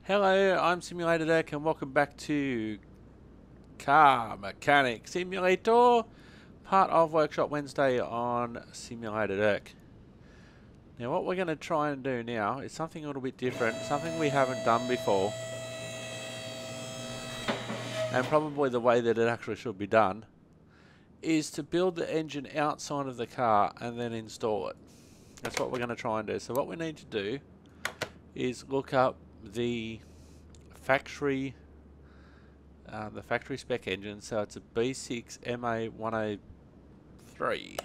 Hello, I'm Simulator Deck and welcome back to Car Mechanic Simulator, part of Workshop Wednesday on Simulator Deck. Now what we're going to try and do now is something a little bit different, something we haven't done before, and probably the way that it actually should be done, is to build the engine outside of the car and then install it. That's what we're going to try and do. So what we need to do is look up the factory spec engine. So it's a B6 MA103,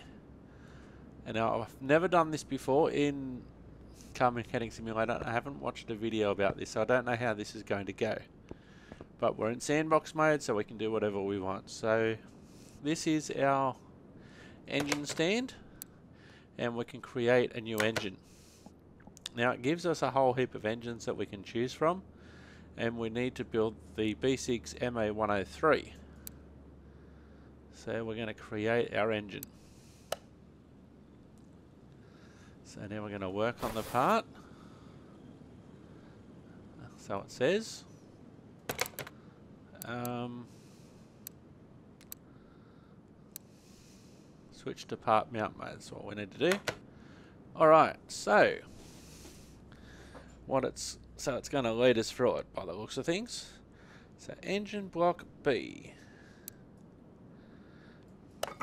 and now I've never done this before in Car Mechanic Simulator. I haven't watched a video about this, so I don't know how this is going to go, but we're in sandbox mode, so we can do whatever we want. So this is our engine stand, and we can create a new engine. Now it gives us a whole heap of engines that we can choose from, and we need to build the B6 MA103. So we're going to create our engine. So now we're going to work on the part. So it says switch to part mount mode. That's what we need to do. Alright, so it's going to lead us through it by the looks of things. So engine block B.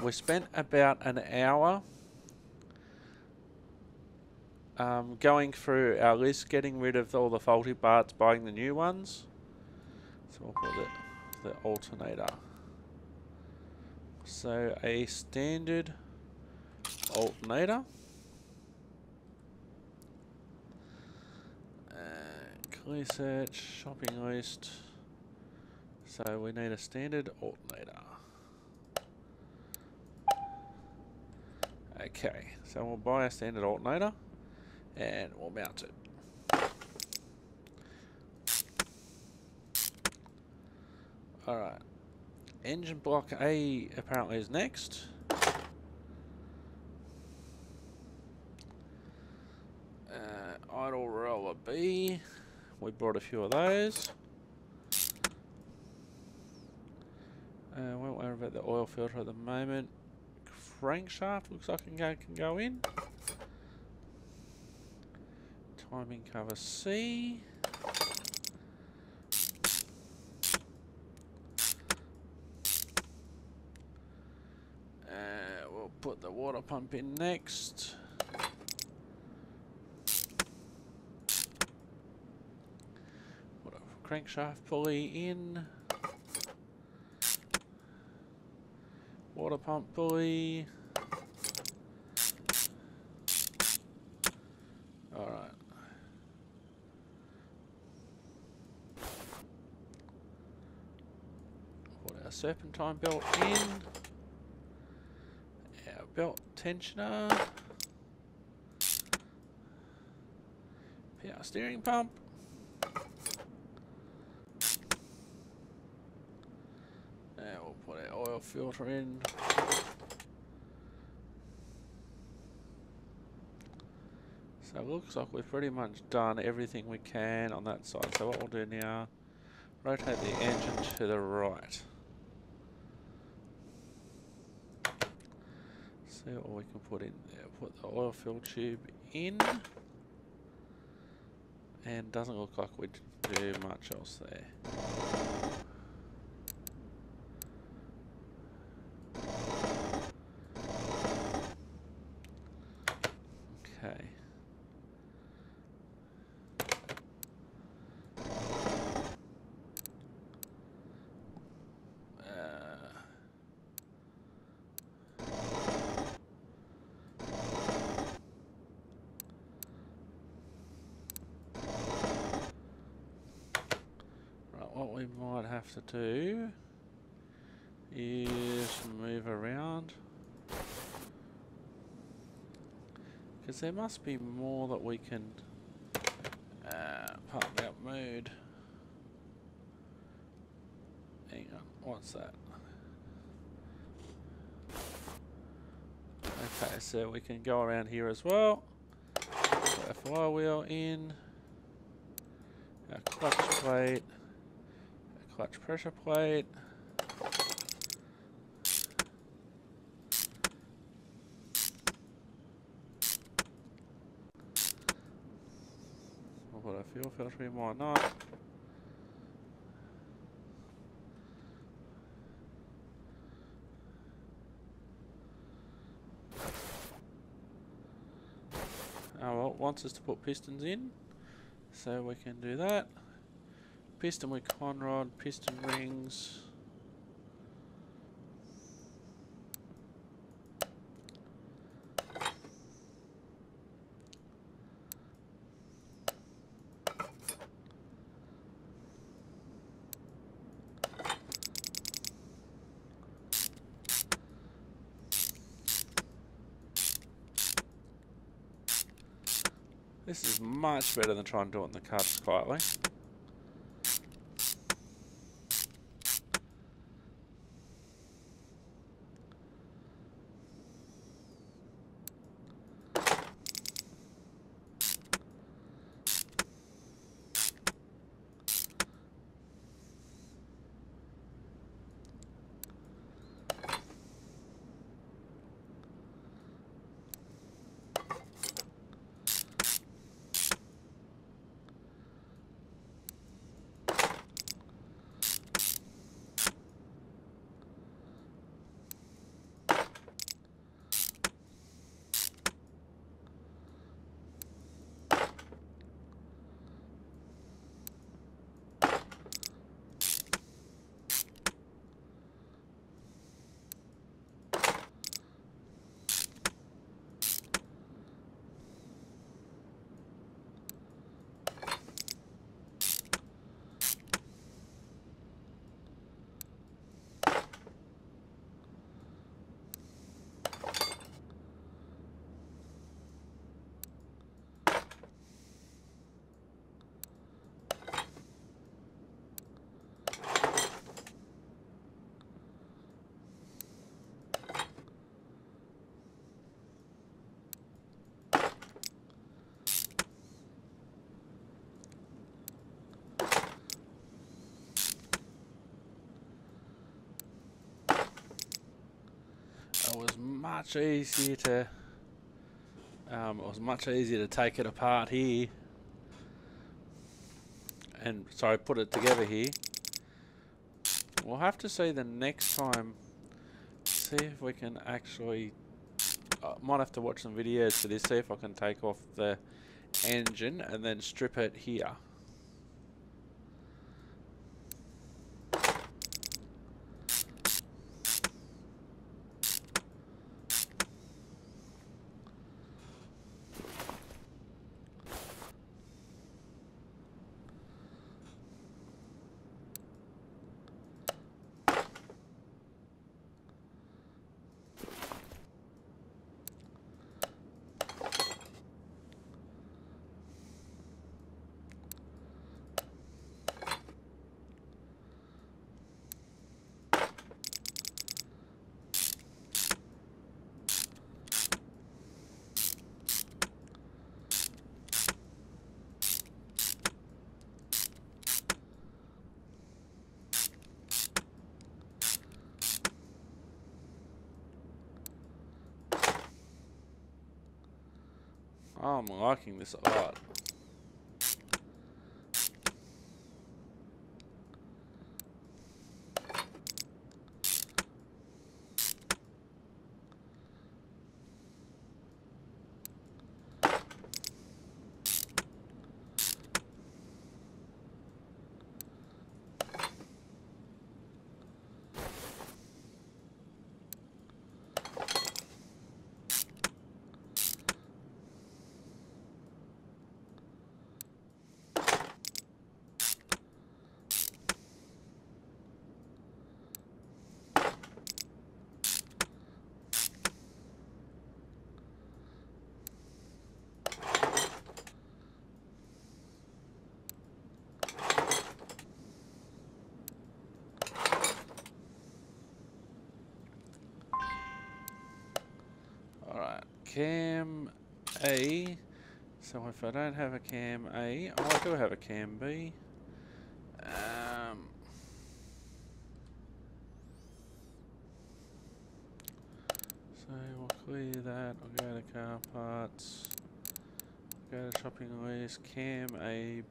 We spent about an hour going through our list, getting rid of all the faulty parts, buying the new ones. So we'll put the alternator. So a standard alternator. Clear search, shopping list. So we need a standard alternator. Okay, so we'll buy a standard alternator and we'll mount it. Alright, engine block A apparently is next. Idle roller B. We bought a few of those. Won't worry about the oil filter at the moment. Crankshaft looks like it can go in. Timing cover C. We'll put the water pump in next. Crankshaft pulley in, water pump pulley. Alright. Put our serpentine belt in, our belt tensioner, power steering pump. We'll put our oil filter in. So it looks like we've pretty much done everything we can on that side. So what we'll do now, rotate the engine to the right. See what we can put in there. Put the oil fill tube in. And doesn't look like we do much else there. Okay. Right, what we might have to do is move around, because there must be more that we can pump out mode. Hang on, what's that? Okay, so we can go around here as well. Put our flywheel in. a clutch plate, a clutch pressure plate. I'll put a fuel filter in, why not? Oh well, it wants us to put pistons in, so we can do that. Piston with con rod, piston rings. This is much better than trying to do it in the cuts quietly. It was much easier to take it apart here, and sorry, put it together here. We'll have to see the next time. See if we can actually. I might have to watch some videos for this. See if I can take off the engine and then strip it here. Oh, I'm liking this a lot. Cam A So if I don't have a cam A, oh, I do have a cam B. So we'll clear that. I'll go to car parts. Go to shopping list. Cam A.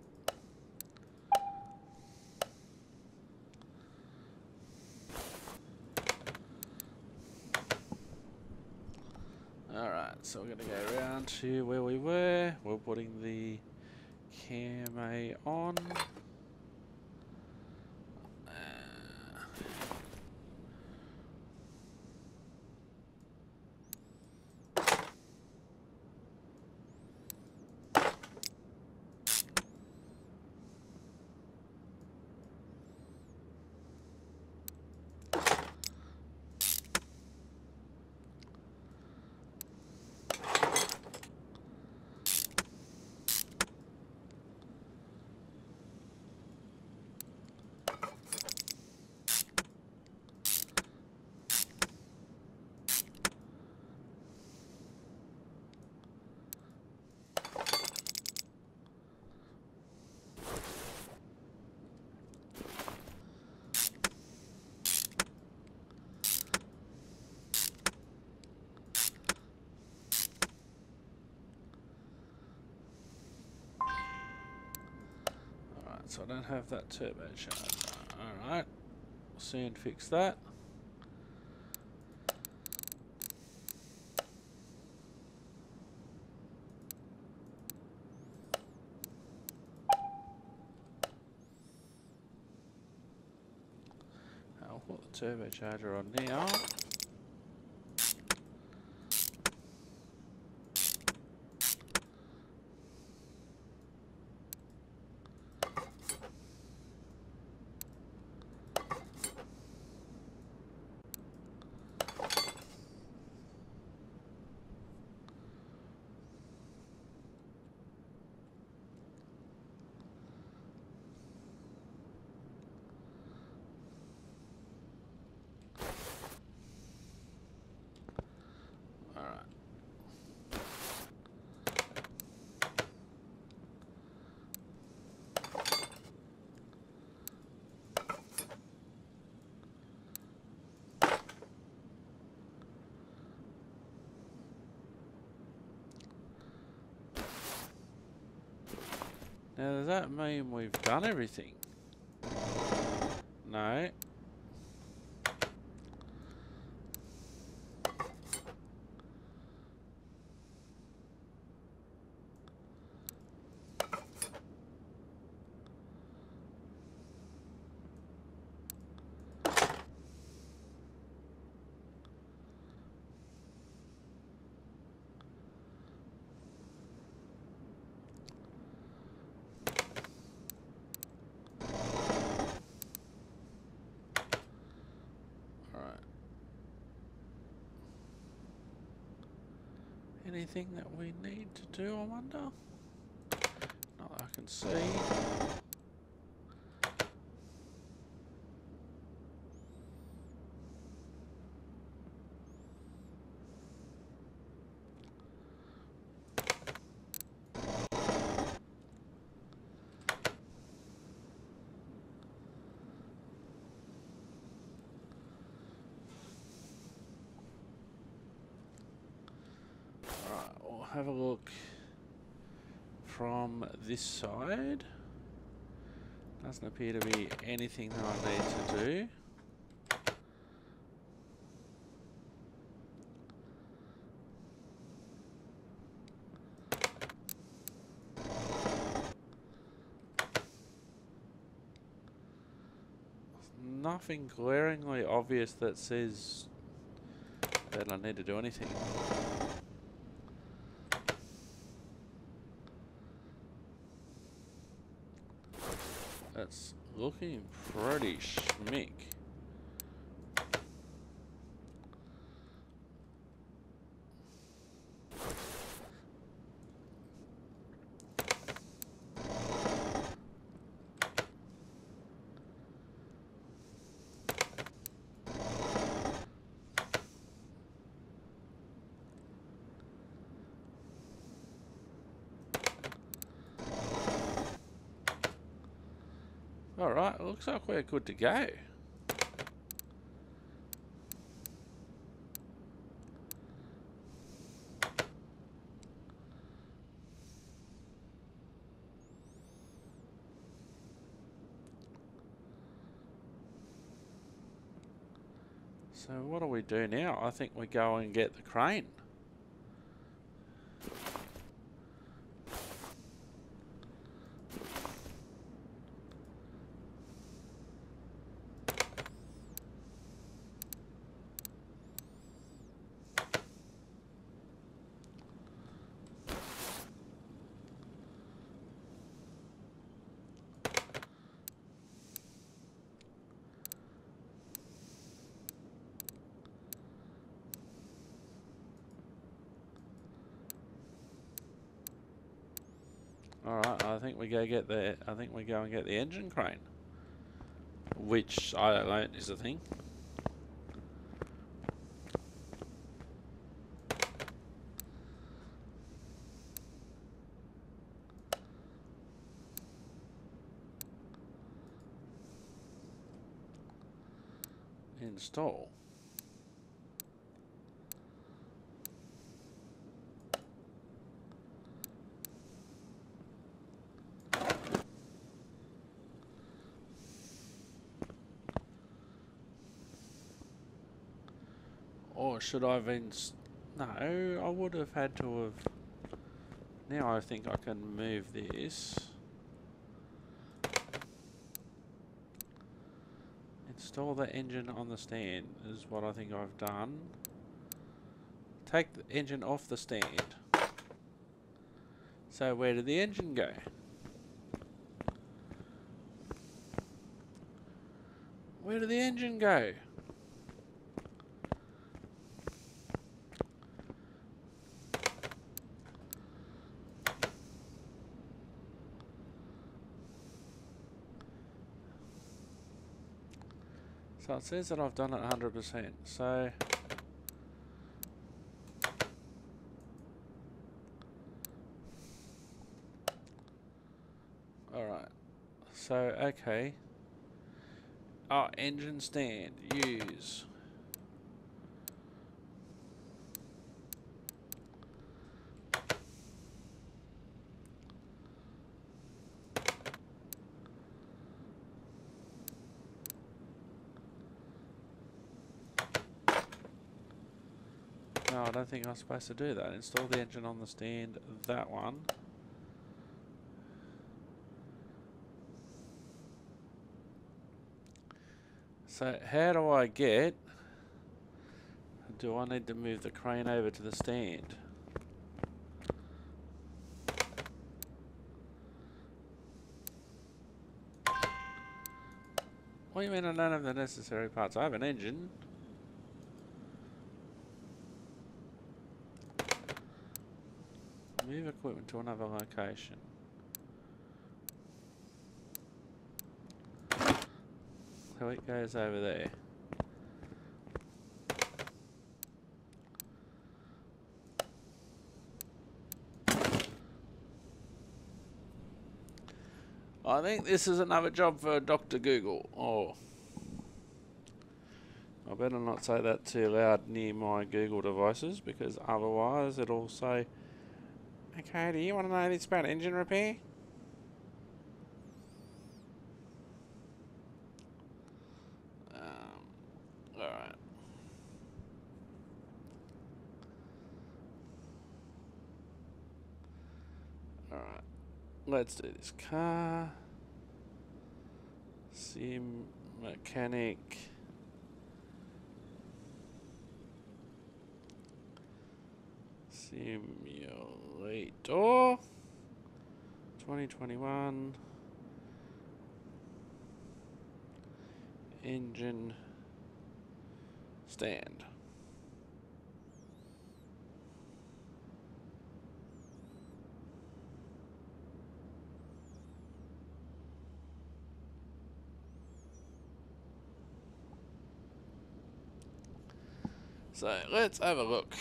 Alright, so we're going to go around to where we were. We're putting the cam A on. So I don't have that turbocharger. Alright, we'll soon fix that. I'll put the turbocharger on now. Now, does that mean we've done everything? No. Anything that we need to do, I wonder? Not that I can see. Have a look from this side. Doesn't appear to be anything that I need to do. Nothing glaringly obvious that says that I need to do anything. That's looking pretty schmick. Alright, it looks like we're good to go. So what do we do now? I think we go and get the crane. Alright, I think we go get the engine crane. Which I learned is a thing. Install. Or should I have no, I would have had to have... Now I think I can move this. Install the engine on the stand is what I think I've done. Take the engine off the stand. So where did the engine go? Where did the engine go? So it says that I've done it 100%, so... Alright, so okay. Oh, engine stand, use. No, I don't think I was supposed to do that. Install the engine on the stand, that one. So how do I get... Do I need to move the crane over to the stand? What do you mean I don't have the necessary parts? I have an engine. Move equipment to another location. So it goes over there. I think this is another job for Dr. Google. Oh. I better not say that too loud near my Google devices, because otherwise it'll say, okay, do you want to know this about engine repair? Alright. Alright. Let's do this. Car. Sim. Mechanic. Simulator 2021 engine stand. So let's have a look.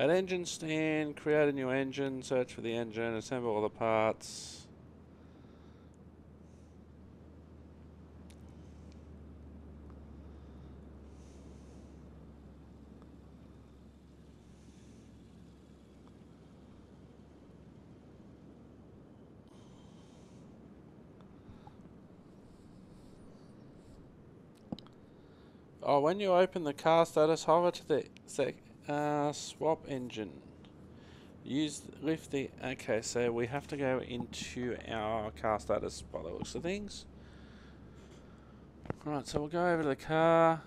At engine stand, create a new engine, search for the engine, assemble all the parts. Oh, when you open the car status, hover to the swap engine. Lift the, okay, so we have to go into our car status by the looks of things. Right, so we'll go over to the car.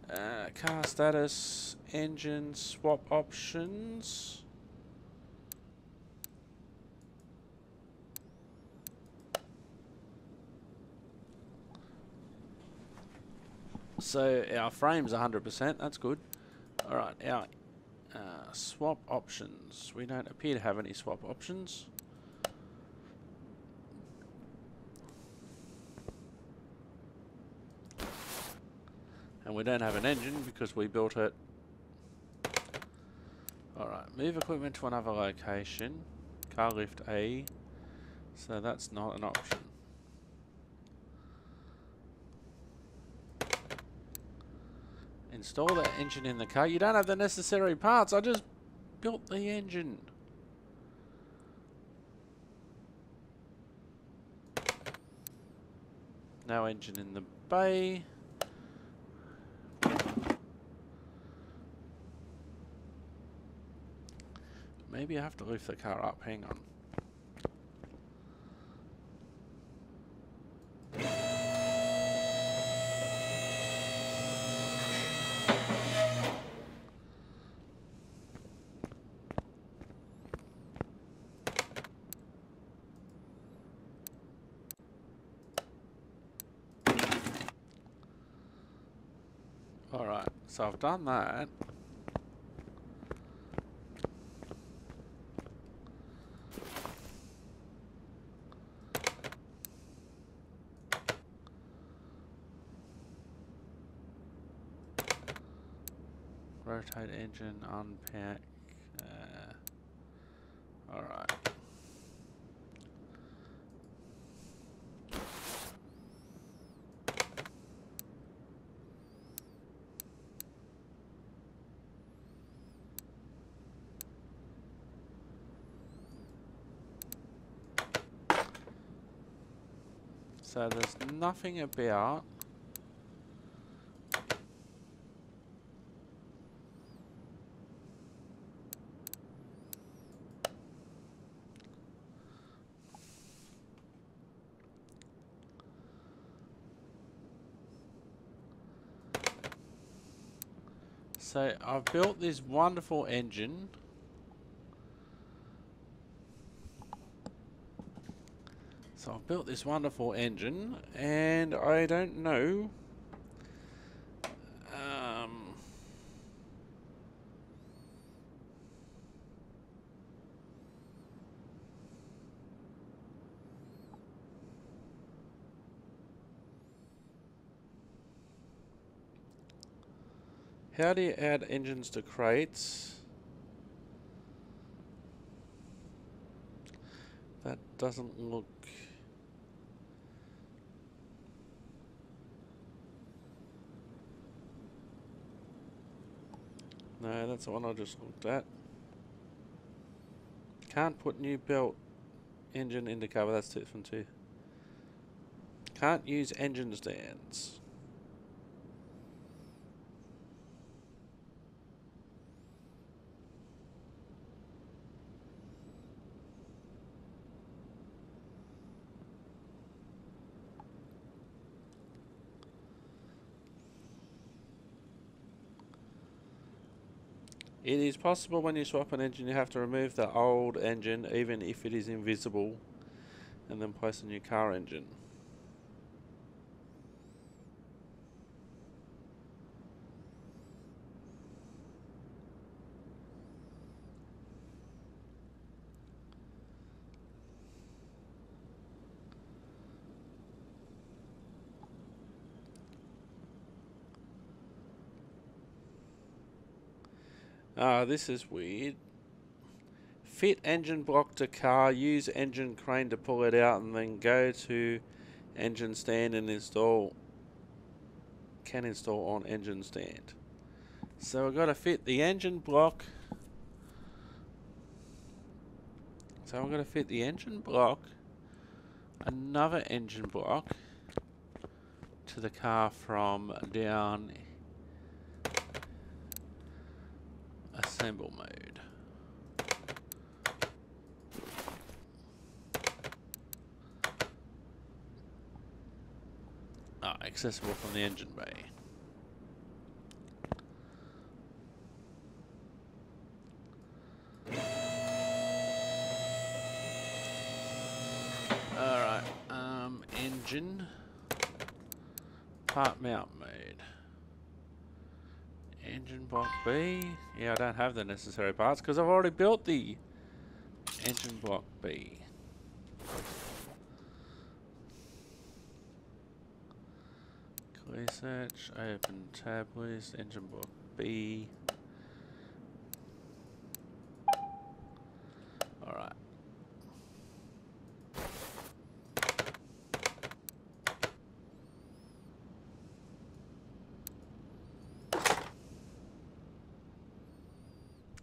Car status, engine, swap options. So our frame's 100%, that's good. Alright, our swap options. We don't appear to have any swap options. And we don't have an engine because we built it. Alright, move equipment to another location. Car lift A. So that's not an option. Install the engine in the car. You don't have the necessary parts. I just built the engine. No engine in the bay. Maybe I have to lift the car up. Hang on. Alright, so I've done that. Rotate engine, unpack. Alright. So there's nothing about so I've built this wonderful engine. So I've built this wonderful engine, and I don't know. How do you add engines to crates? That doesn't look... No, that's the one I just looked at. Can't put new belt engine into cover, that's different too. Can't use engine stands. It is possible when you swap an engine you have to remove the old engine even if it is invisible and then place a new car engine. Ah, this is weird. Fit engine block to car, use engine crane to pull it out, and then go to engine stand and install. Can install on engine stand. So we've got to fit the engine block. So I'm going to fit the engine block, another engine block, to the car from down assemble mode. Accessible from the engine bay. Alright, engine, part mount mode. Engine block B. Yeah, I don't have the necessary parts because I've already built the engine block B. Clear search, open tab list, engine block B. Alright.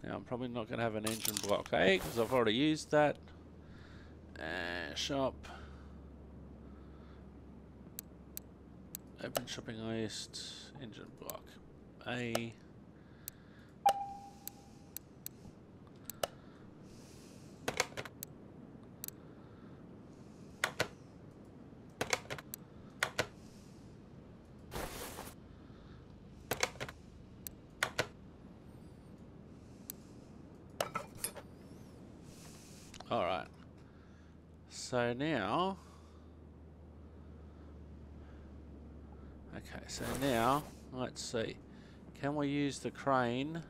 Now I'm probably not going to have an engine block A because I've already used that. Shop. Open shopping list, engine block A. Alright. So now... Okay, so now, let's see. Can we use the crane?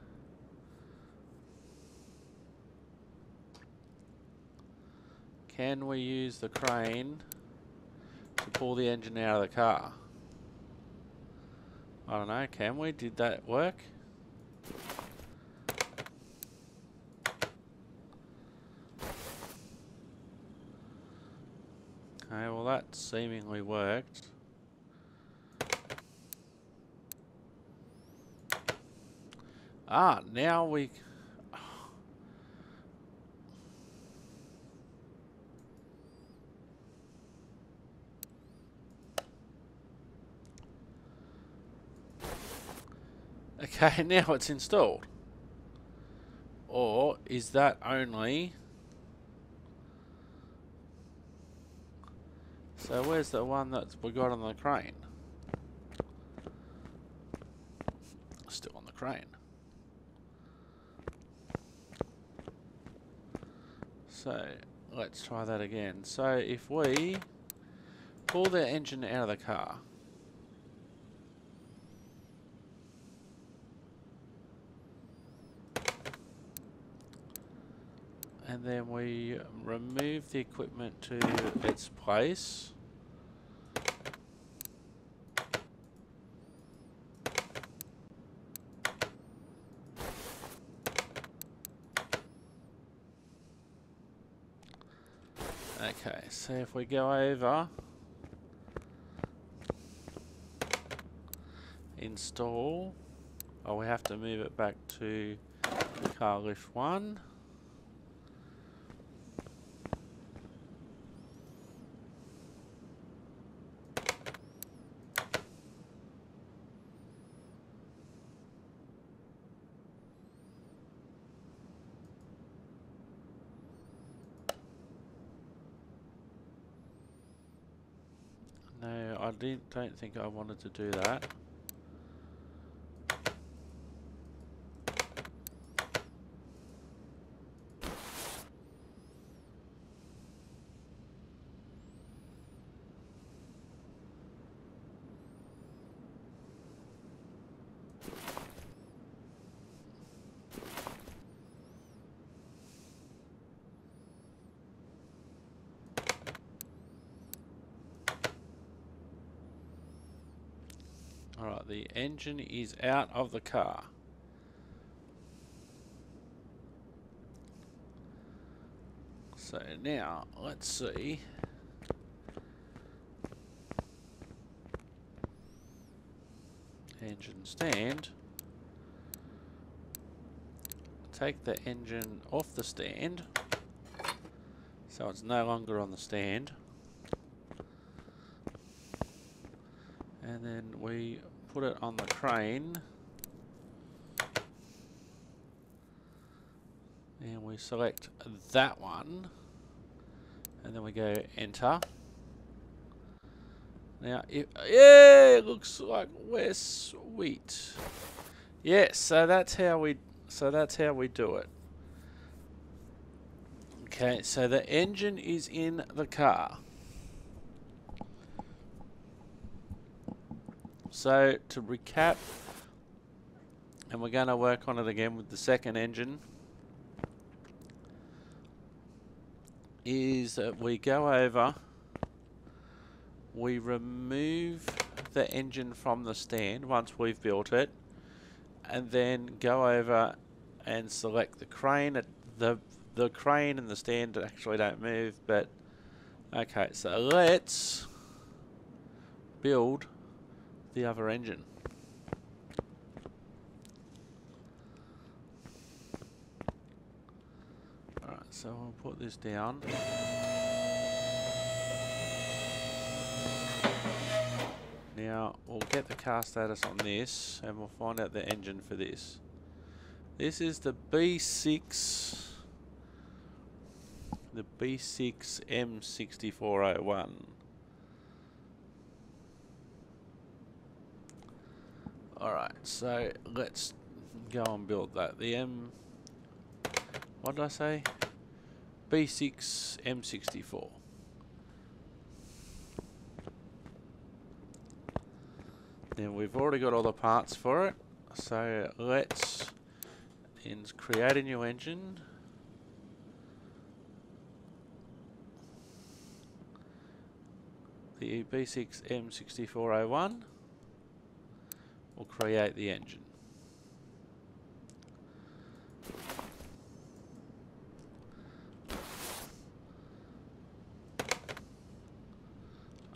Can we use the crane to pull the engine out of the car? I don't know, can we? Did that work? Okay, well that seemingly worked. Ah, now we... Okay, now it's installed. Or is that only... So where's the one that we got on the crane? Still on the crane. So let's try that again. So if we pull the engine out of the car, and then we remove the equipment to its place, okay, so if we go over, install, oh, we have to move it back to car lift 1. No, I don't think I wanted to do that. Alright, the engine is out of the car. So now, let's see. Engine stand. Take the engine off the stand, so it's no longer on the stand. And then we put it on the crane. And we select that one. And then we go enter. Now, yeah, it looks like we're sweet. Yes, so that's how we do it. Okay, so the engine is in the car. So to recap, and we're going to work on it again with the second engine, is that we go over, we remove the engine from the stand once we've built it, and then go over and select the crane. The crane and the stand actually don't move, but okay, so let's build the other engine. Alright, so we'll put this down. Now we'll get the car status on this and we'll find out the engine for this. This is the B6 M6401. Alright, so let's go and build that. The what did I say? B6 M64. Then we've already got all the parts for it, so let's create a new engine. The B6 M6401 will create the engine.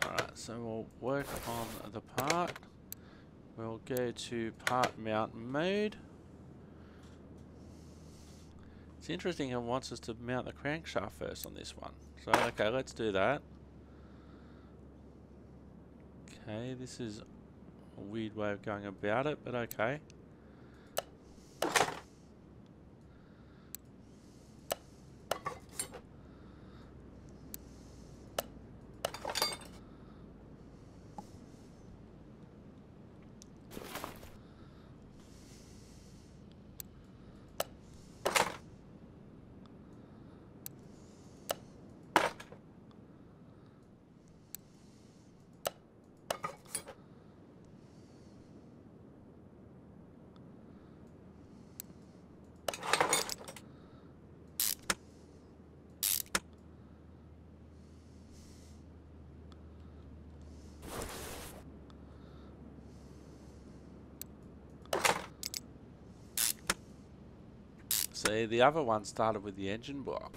Alright, so we'll work on the part. We'll go to part mount mode. It's interesting, it wants us to mount the crankshaft first on this one. So okay, let's do that. Okay, this is a weird way of going about it, but okay. See, the other one started with the engine block,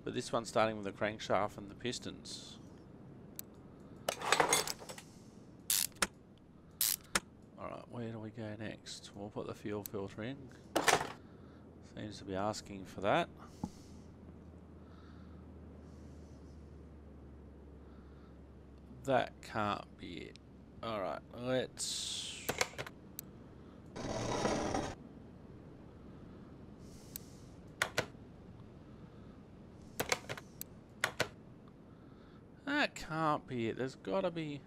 but this one's starting with the crankshaft and the pistons. Alright, where do we go next? We'll put the fuel filter in. Seems to be asking for that. That can't be it. Alright, let's... That can't be it. There's got to be...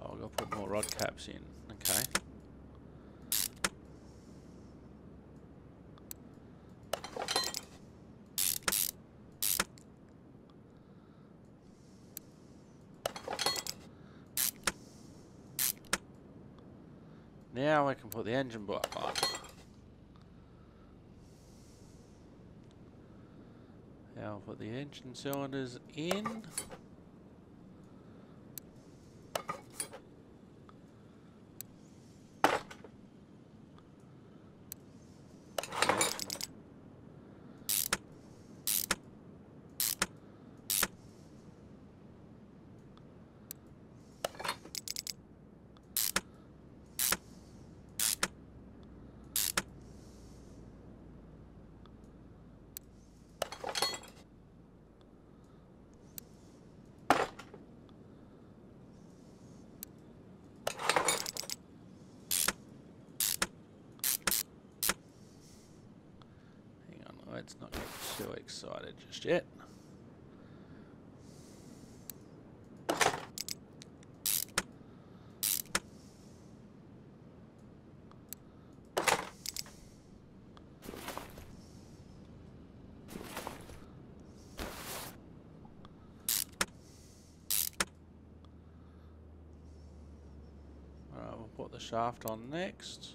Oh, I've got to put more rod caps in. Okay. Now I can put the engine block on. Now I'll put the engine cylinders in. Let's not get too excited just yet. Alright, we'll put the shaft on next.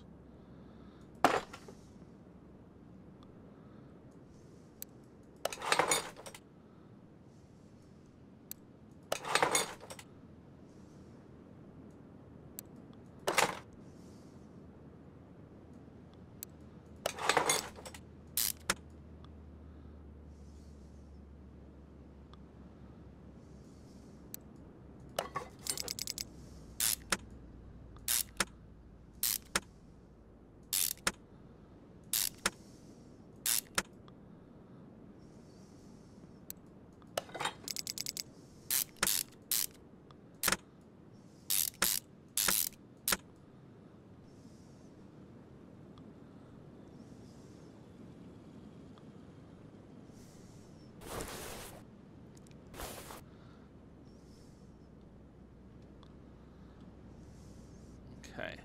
Okay.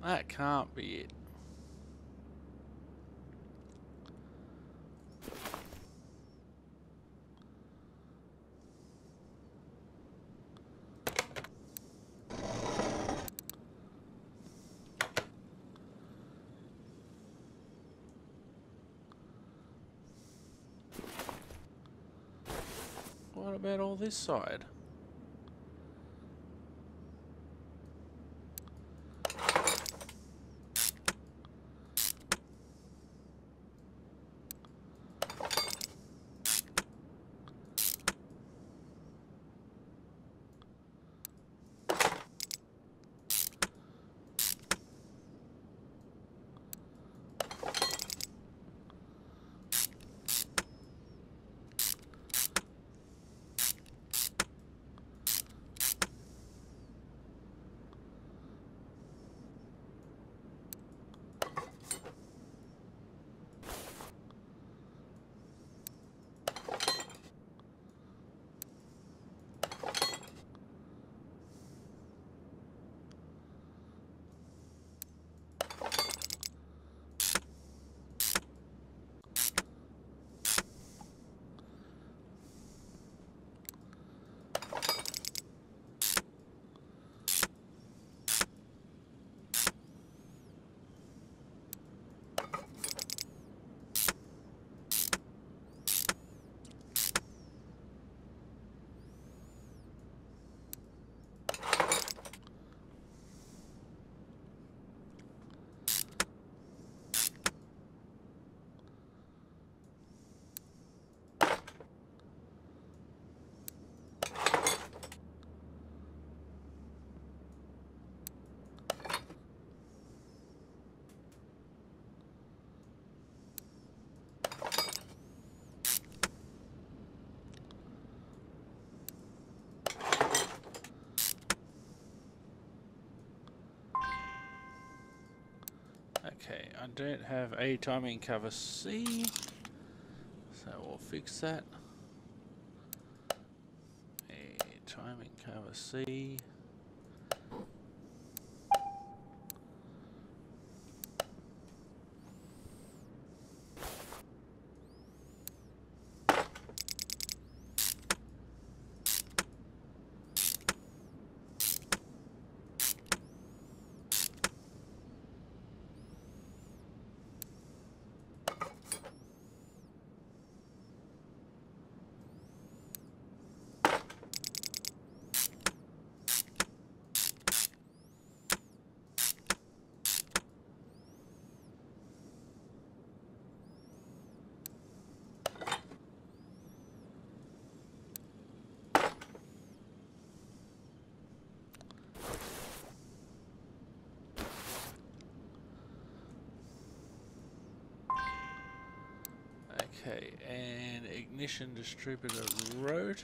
That can't be it. What about all this side? Okay, I don't have a timing cover C, so we'll fix that. A timing cover C. Okay, and ignition distributor rotor.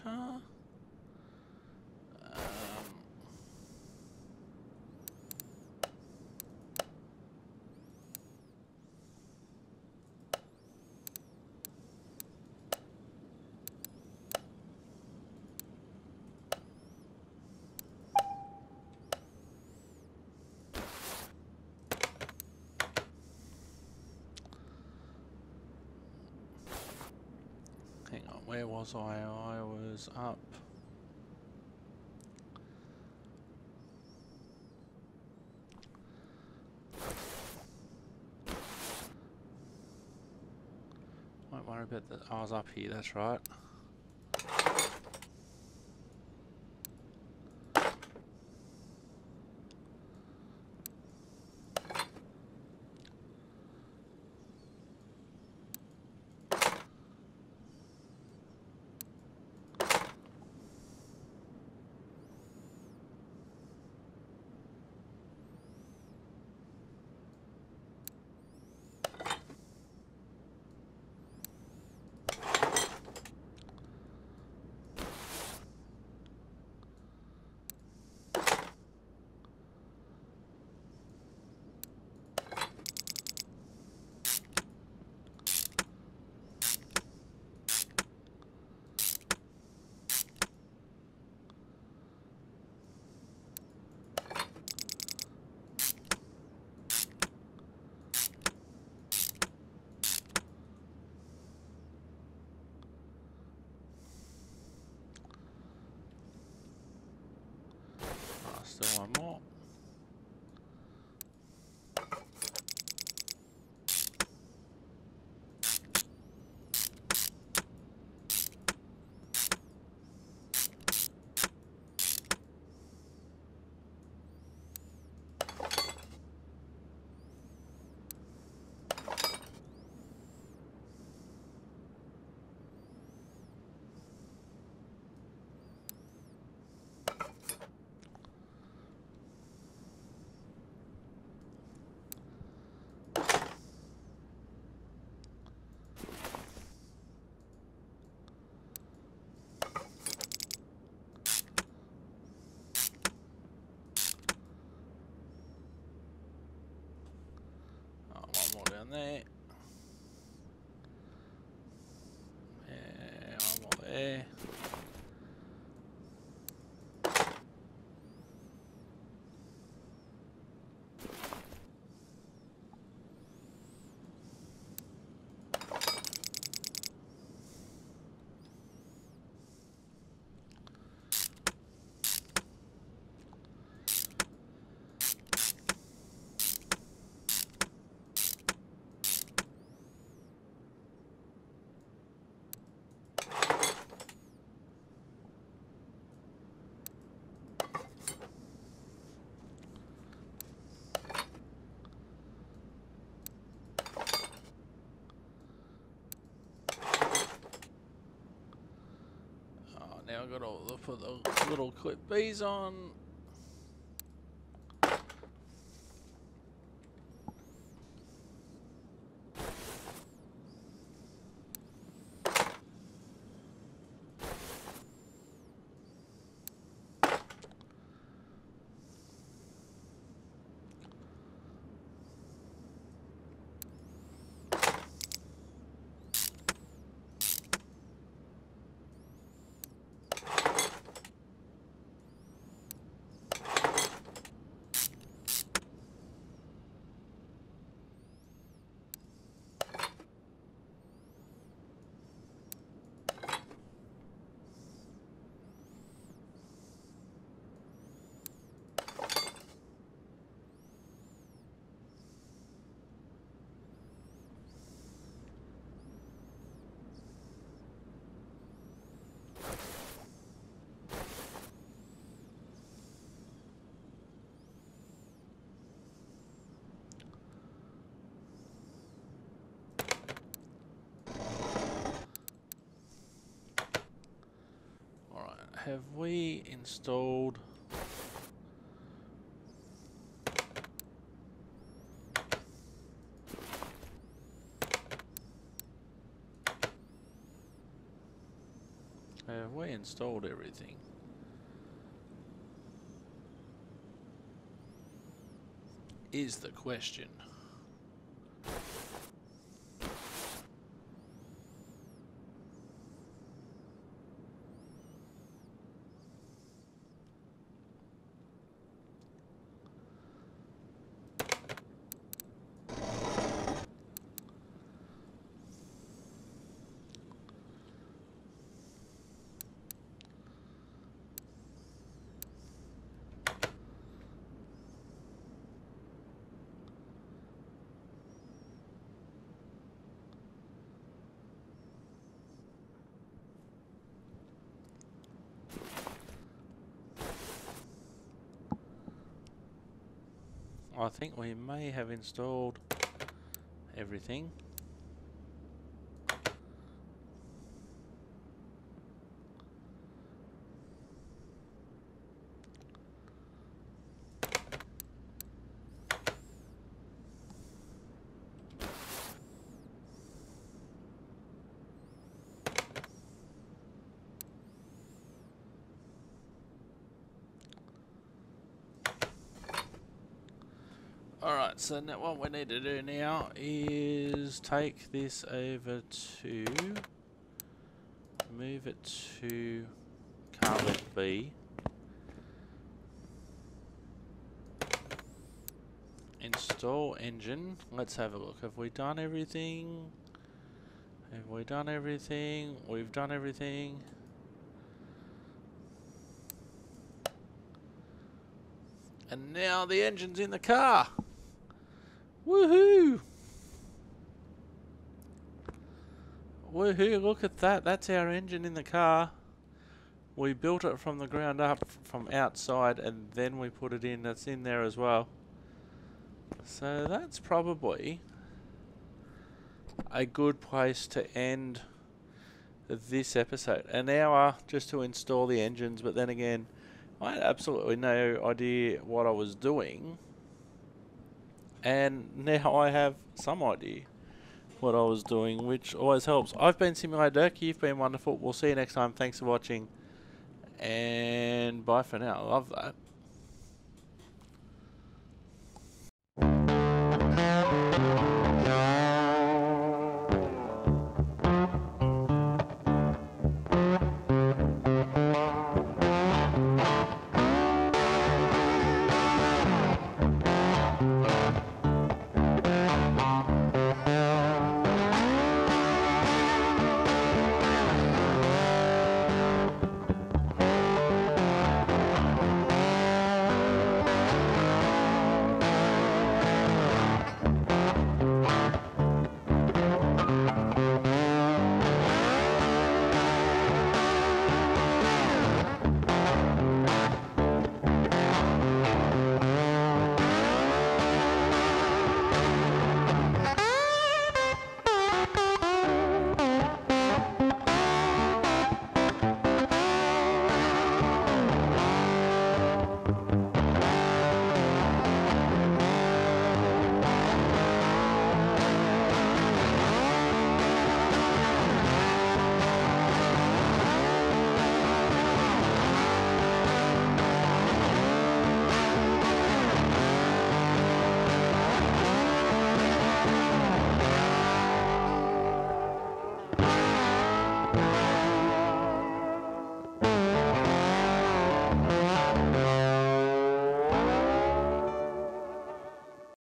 Hang on, where was I? I was up. Don't worry about that. I was up here, that's right. Still one more. One more down there. And one more there. Now I've got to put the little clip B's on. have we installed... Have we installed everything? Is the question. I think we may have installed everything. Alright, so now what we need to do now is take this over to... move it to carbon B. Install engine. Let's have a look. Have we done everything? Have we done everything? We've done everything. And now the engine's in the car. Woohoo! Woohoo, look at that. That's our engine in the car. We built it from the ground up, from outside, and then we put it in. That's in there as well. So that's probably a good place to end this episode. An hour just to install the engines, but then again, I had absolutely no idea what I was doing. And now I have some idea what I was doing, which always helps. I've been Simulator Dirk. You've been wonderful. We'll see you next time. Thanks for watching. And bye for now. I love that.